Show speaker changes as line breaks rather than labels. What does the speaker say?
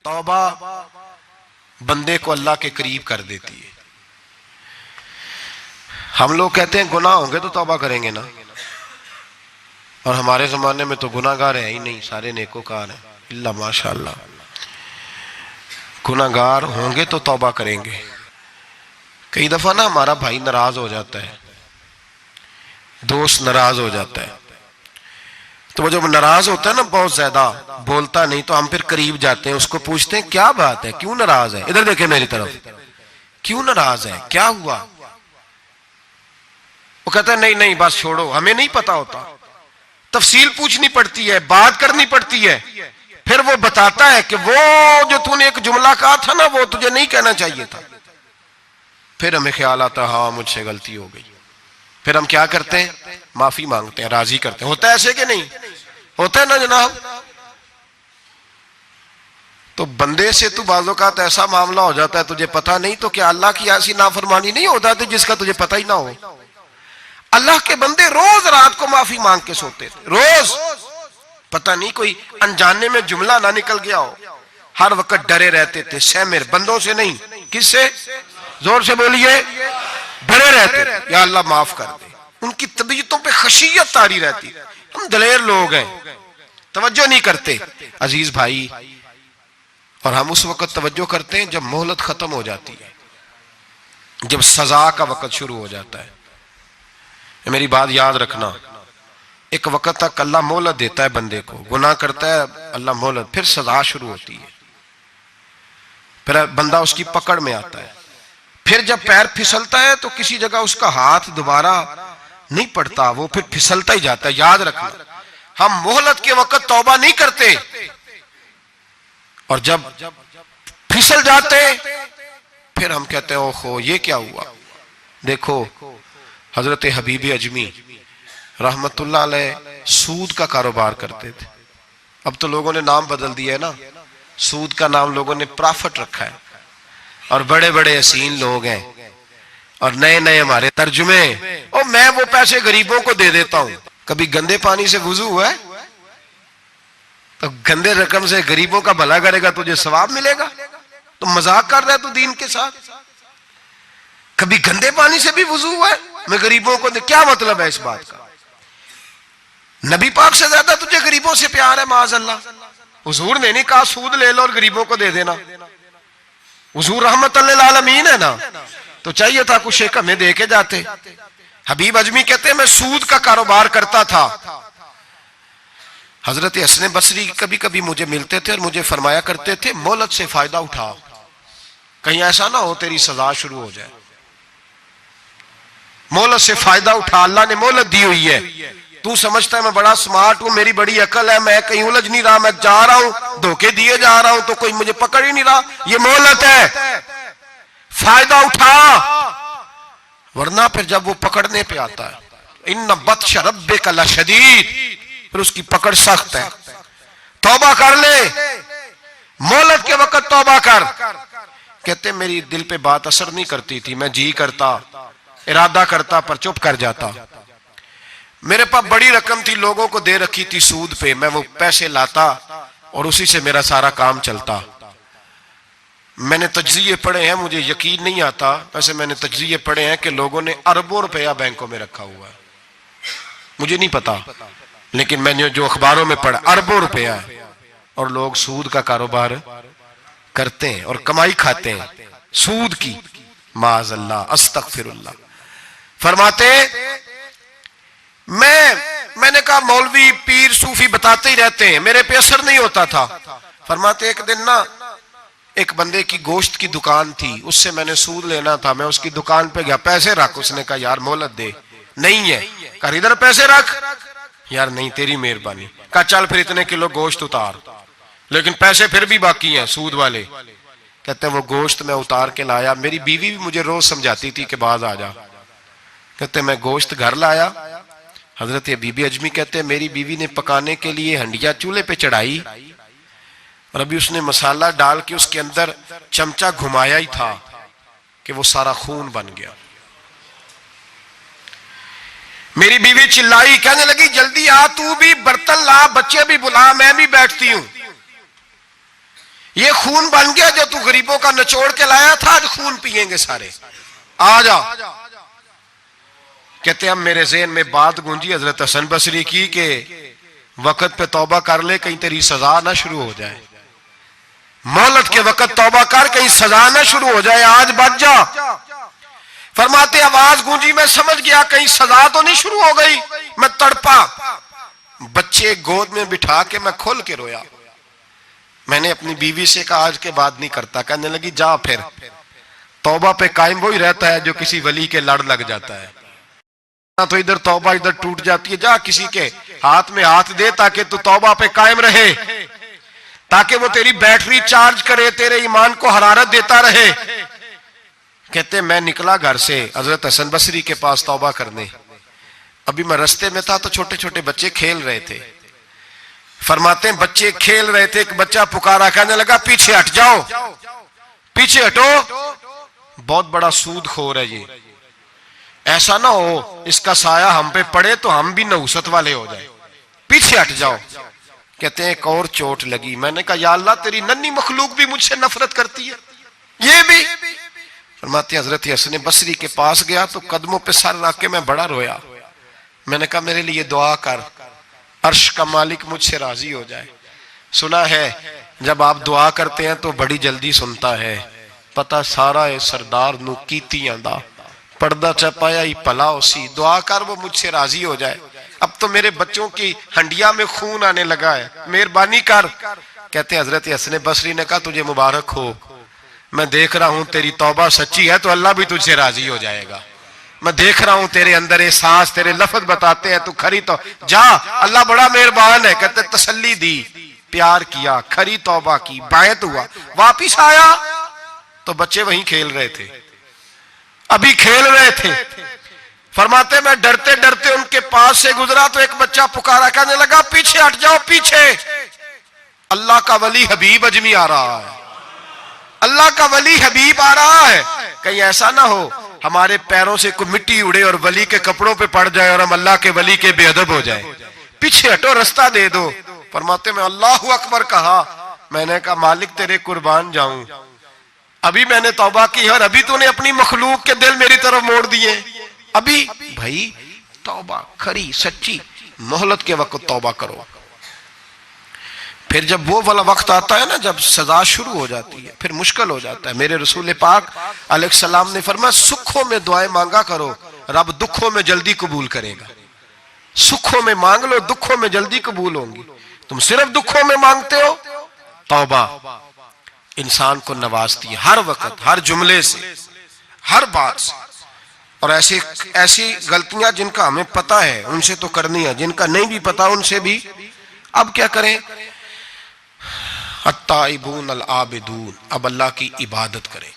توبہ بندے کو اللہ کے قریب کر دیتی ہے. ہم لوگ کہتے ہیں گناہ ہوں گے تو توبہ کریں گے نا، اور ہمارے زمانے میں تو گناہ گار ہیں ہی نہیں، سارے نیکوکار ہیں اللہ ماشاءاللہ. گناہ گار ہوں گے تو توبہ کریں گے. کئی دفعہ نا ہمارا بھائی ناراض ہو جاتا ہے، دوست ناراض ہو جاتا ہے، تو وہ جب ناراض ہوتا ہے نا بہت زیادہ بولتا نہیں، تو ہم پھر قریب جاتے ہیں، اس کو پوچھتے ہیں کیا بات ہے، کیوں ناراض ہے، ادھر دیکھیں میری طرف، کیوں ناراض ہے، کیا ہوا؟ وہ کہتا ہے نہیں نہیں بس چھوڑو، ہمیں نہیں پتا ہوتا، تفصیل پوچھنی پڑتی ہے، بات کرنی پڑتی ہے. پھر وہ بتاتا ہے کہ وہ جو تو نے ایک جملہ کہا تھا نا وہ تجھے نہیں کہنا چاہیے تھا. پھر ہمیں خیال آتا ہے ہاں مجھ سے غلطی ہو گئی. پھر ہم کیا کرتے ہیں؟ معافی مانگتے ہیں، راضی کرتے ہیں. ہوتا ہے ایسے کہ نہیں ہوتا ہے نا جناب؟ تو بندے سے تو بعض اوقات ایسا معاملہ ہو جاتا ہے تجھے پتا نہیں، تو کیا اللہ کی ایسی نافرمانی نہیں ہوتا تھی جس کا تجھے پتا ہی نہ ہو؟ اللہ کے بندے روز رات کو معافی مانگ کے سوتے تھے، روز. پتہ نہیں کوئی انجانے میں جملہ نہ نکل گیا ہو. ہر وقت ڈرے رہتے تھے، سیمر بندوں سے نہیں، کس سے؟ زور سے بولیے. ڈرے رہتے تھے یا اللہ معاف کر دے. ان کی طبیعتوں پہ خشیت طاری رہتی. ہم دلیر لوگ ہیں، توجہ نہیں کرتے عزیز بھائی. اور ہم اس وقت توجہ کرتے ہیں جب مہلت ختم ہو جاتی ہے، جب سزا کا وقت شروع ہو جاتا ہے. میری بات یاد رکھنا، ایک وقت تک اللہ مہلت دیتا ہے بندے کو، گناہ کرتا ہے اللہ مہلت، پھر سزا شروع ہوتی ہے، پھر بندہ اس کی پکڑ میں آتا ہے. پھر جب پیر پھسلتا ہے تو کسی جگہ اس کا ہاتھ دوبارہ نہیں پڑتا، وہ پھر پھسلتا ہی جاتا ہے. یاد رکھنا ہم مہلت کے وقت توبہ نہیں کرتے، اور جب پھسل جاتے پھر ہم کہتے ہیں اوہو یہ کیا ہوا. دیکھو حضرت حبیب اجمی رحمت اللہ علیہ سود کا کاروبار کرتے تھے. اب تو لوگوں نے نام بدل دیا ہے نا، سود کا نام لوگوں نے پرافٹ رکھا ہے، اور بڑے بڑے حسین لوگ ہیں اور نئے نئے ہمارے ترجمے. اور میں وہ پیسے غریبوں کو دے دیتا ہوں. کبھی گندے پانی سے وضو ہوا ہے؟ تو گندے رقم سے غریبوں کا بھلا کرے گا تجھے ثواب ملے گا؟ تو مذاق کر رہا ہے تو دین کے ساتھ. کبھی گندے پانی سے بھی وضو ہوا ہے؟ میں غریبوں کو دے. کیا مطلب ہے اس بات کا؟ نبی پاک سے زیادہ تجھے غریبوں سے پیار ہے معاذ اللہ. حضور نے نہیں کہا سود لے لو اور غریبوں کو دے دینا. حضور رحمت للعالمین ہے نا، تو چاہیے تھا کچھ ایک ہمیں دے کے جاتے. حبیب اجمی کہتے ہیں میں سود کا کاروبار کرتا تھا. حضرت حسن بصری کبھی کبھی مجھے ملتے تھے اور مجھے فرمایا کرتے تھے مہلت سے فائدہ اٹھا، کہیں ایسا نہ ہو تیری سزا شروع ہو جائے. مہلت سے فائدہ اٹھا، اللہ نے مہلت دی ہوئی ہے. تو سمجھتا ہے میں بڑا سمارٹ ہوں، میری بڑی عقل ہے، میں کہیں الجھ نہیں رہا، میں جا رہا ہوں دھوکے دیے جا رہا ہوں تو کوئی مجھے پکڑ ہی نہیں رہا. یہ مہلت ہے، فائدہ اٹھا، ورنہ پھر جب وہ پکڑنے پہ آتا ہے ان بطش ربک لشدید، پھر اس کی پکڑ سخت ہے. توبہ کر لے، مہلت کے وقت توبہ کر. کہتے میری دل پہ بات اثر نہیں کرتی تھی، میں جی کرتا ارادہ کرتا پر چپ کر جاتا. میرے پاس بڑی رقم تھی لوگوں کو دے رکھی تھی سود پہ، میں وہ پیسے لاتا اور اسی سے میرا سارا کام چلتا. میں نے تجزیے پڑھے ہیں، مجھے یقین نہیں آتا، ویسے میں نے تجزیے پڑھے ہیں کہ لوگوں نے اربوں روپیہ بینکوں میں رکھا ہوا ہے. مجھے نہیں پتا، لیکن میں نے جو اخباروں میں پڑھا اربوں روپیہ ہے، اور لوگ سود کا کاروبار کرتے ہیں اور کمائی کھاتے ہیں سود کی. معاذ اللہ، استغفر اللہ. فرماتے میں نے کہا مولوی پیر صوفی بتاتے ہی رہتے ہیں، میرے پہ اثر نہیں ہوتا تھا. فرماتے ایک دن نا ایک بندے کی گوشت کی دکان تھی، اس سے میں نے سود لینا تھا، میں اس کی دکان پہ گیا، پیسے رکھ. اس نے کہا یار مہلت دے. نہیں ہے. کہا ادھر پیسے رکھ. یار نہیں تیری مہربانی. کہا چل پھر اتنے کلو گوشت اتار، لیکن پیسے پھر بھی باقی ہیں سود والے. کہتے ہیں وہ گوشت میں اتار کے لایا. میری بیوی بھی مجھے روز سمجھاتی تھی کہ باز آ جا. کہتے ہیں میں گوشت گھر لایا. حضرت بی بی اجمی کہتے ہیں میری بیوی نے پکانے کے لیے ہنڈیا چولہے پہ چڑھائی، اور ابھی اس نے مسالہ ڈال کے اس کے اندر چمچہ گھمایا ہی تھا کہ وہ سارا خون بن گیا. میری بیوی چلائی، کہنے لگی جلدی آ، تو بھی برتن لا، بچے بھی بلا، میں بھی بیٹھتی ہوں. یہ خون بن گیا جو تو غریبوں کا نچوڑ کے لایا تھا، آج خون پیئیں گے سارے، آ جا۔ کہتے ہیں اب میرے ذہن میں بات گونجی حضرت حسن بصری کی کہ وقت پہ توبہ کر لے، کہیں تیری سزا نہ شروع ہو جائے، مہلت کے وقت توبہ کر، کہیں سزا نہ شروع ہو جائے، آج بچ جا۔ فرماتے آواز گونجی، میں سمجھ گیا کہیں سزا تو نہیں شروع ہو گئی، میں تڑپا، بچے گود میں بٹھا کے میں کھول کے رویا۔ میں نے اپنی بیوی سے کہا آج کے بعد نہیں کرتا، کہنے لگی جا پھر، توبہ پہ قائم وہی رہتا ہے جو کسی ولی کے لڑ لگ جاتا ہے، تو ادھر توبہ ادھر ٹوٹ جاتی ہے، جا کسی کے ہاتھ میں ہاتھ دے تاکہ تو توبہ پہ قائم رہے، تاکہ وہ تیری بیٹری چارج کرے، تیرے ایمان کو حرارت دیتا رہے۔ کہتے میں نکلا گھر سے حضرت حسن بصری کے پاس توبہ کرنے، ابھی میں رستے میں تھا تو چھوٹے چھوٹے بچے کھیل رہے تھے۔ فرماتے ہیں بچے کھیل رہے تھے، ایک بچہ پکارا، کہنے لگا پیچھے ہٹ جاؤ، پیچھے ہٹو، بہت بڑا سود خور ہے یہ، ایسا نہ ہو اس کا سایہ ہم پہ پڑے تو ہم بھی نحوست والے ہو جائیں، پیچھے ہٹ جاؤ۔ کہتے ہیں ایک اور چوٹ لگی، میں نے کہا یا اللہ تیری ننھی مخلوق بھی مجھ سے نفرت کرتی ہے، یہ بھی۔ فرماتے ہیں حضرت حسن بصری کے پاس گیا تو قدموں پہ سر رکھ کے میں بڑا رویا، میں نے کہا میرے لیے دعا کر، عرش کا مالک مجھ سے راضی ہو جائے۔ سنا ہے جب آپ دعا کرتے ہیں تو بڑی جلدی سنتا ہے، پتہ سارا ہے سردار نو کیتیاں دا، پردہ چپایا ہی پلا اسی، دعا کر وہ مجھ سے راضی ہو جائے، اب تو میرے بچوں کی ہنڈیا میں خون آنے لگا ہے، مہربانی کر۔ کہتے ہیں حضرت حسن بصری نے کہا تجھے مبارک ہو، میں دیکھ رہا ہوں تیری توبہ سچی ہے تو اللہ بھی تجھ سے راضی ہو جائے گا، میں دیکھ رہا ہوں تیرے اندر احساس، تیرے لفظ بتاتے ہیں تو کھری تو جا، اللہ بڑا مہربان ہے۔ کہتے تسلی دی، پیار کیا، کھری توبہ کی، بیعت ہوا، واپس آیا تو بچے وہیں کھیل رہے تھے، ابھی کھیل رہے تھے۔ فرماتے میں ڈرتے ڈرتے ان کے پاس سے گزرا تو ایک بچہ پکارا، کہنے لگا پیچھے ہٹ جاؤ، پیچھے، اللہ کا ولی حبیب اجمی آ رہا ہے، اللہ کا ولی حبیب آ رہا ہے، کہیں ایسا نہ ہو ہمارے پیروں سے کوئی مٹی اڑے اور ولی کے کپڑوں پہ پڑ جائے اور ہم اللہ کے ولی کے بے ادب ہو جائے، پیچھے ہٹو، رستہ دے دو۔ فرماتے میں اللہ اکبر کہا، میں نے کہا مالک تیرے قربان جاؤں، ابھی میں نے توبہ کی اور ابھی تو نے اپنی مخلوق کے دل میری طرف موڑ دیے، ابھی بھائی توبہ کھری سچی، مہلت کے وقت توبہ کرو۔ پھر جب وہ والا وقت آتا ہے نا جب سزا شروع ہو جاتی ہے پھر مشکل ہو جاتا ہے۔ میرے رسول پاک علیہ السلام نے فرمایا سکھوں میں دعائیں مانگا کرو، رب دکھوں میں جلدی قبول کرے گا، سکھوں میں مانگ لو، دکھوں میں جلدی قبول ہوں گی، تم صرف دکھوں میں مانگتے ہو۔ توبہ انسان کو نوازتی ہے ہر وقت، ہر جملے سے، ہر بات سے، اور ایسی غلطیاں جن کا ہمیں پتا ہے ان سے تو کرنی ہے، جن کا نہیں بھی پتا ان سے بھی اب کیا کریں، التائبون العابدون، اب اللہ کی عبادت کریں۔